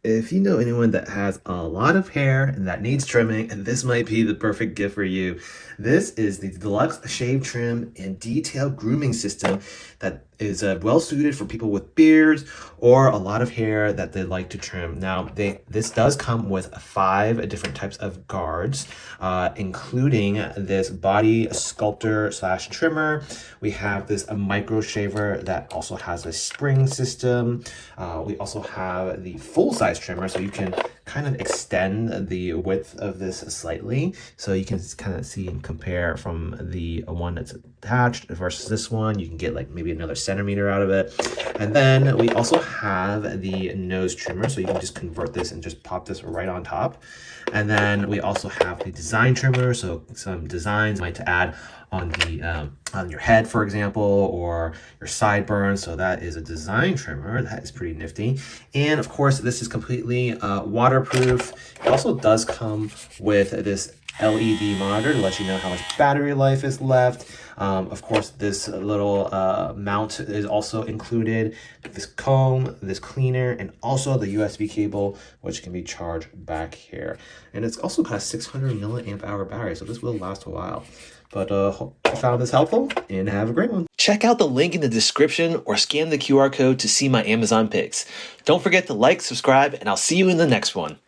If you know anyone that has a lot of hair and that needs trimming, and this might be the perfect gift for you. This is the Deluxe Shave Trim and Detail Grooming System that is well suited for people with beards or a lot of hair that they like to trim. Now, this does come with 5 different types of guards, including this body sculptor slash trimmer. We have this micro shaver that also has a spring system. We also have the full size trimmer, so you can kind of extend the width of this slightly, so you can kind of see and compare from the one that's attached versus this one. You can get like maybe another centimeter out of it. And then we also have the nose trimmer, so you can just convert this and just pop this right on top. And then we also have the design trimmer, so some designs might to add on the on your head, for example, or your sideburns. So that is a design trimmer. That is pretty nifty. And of course, this is completely waterproof. It also does come with this LED monitor to let you know how much battery life is left. Of course, this little mount is also included, this comb, this cleaner, and also the USB cable, which can be charged back here. And it's also got a 600 milliamp hour battery, so this will last a while. But hope you found this helpful, and have a great one. Check out the link in the description or scan the QR code to see my Amazon picks. Don't forget to like, subscribe, and I'll see you in the next one.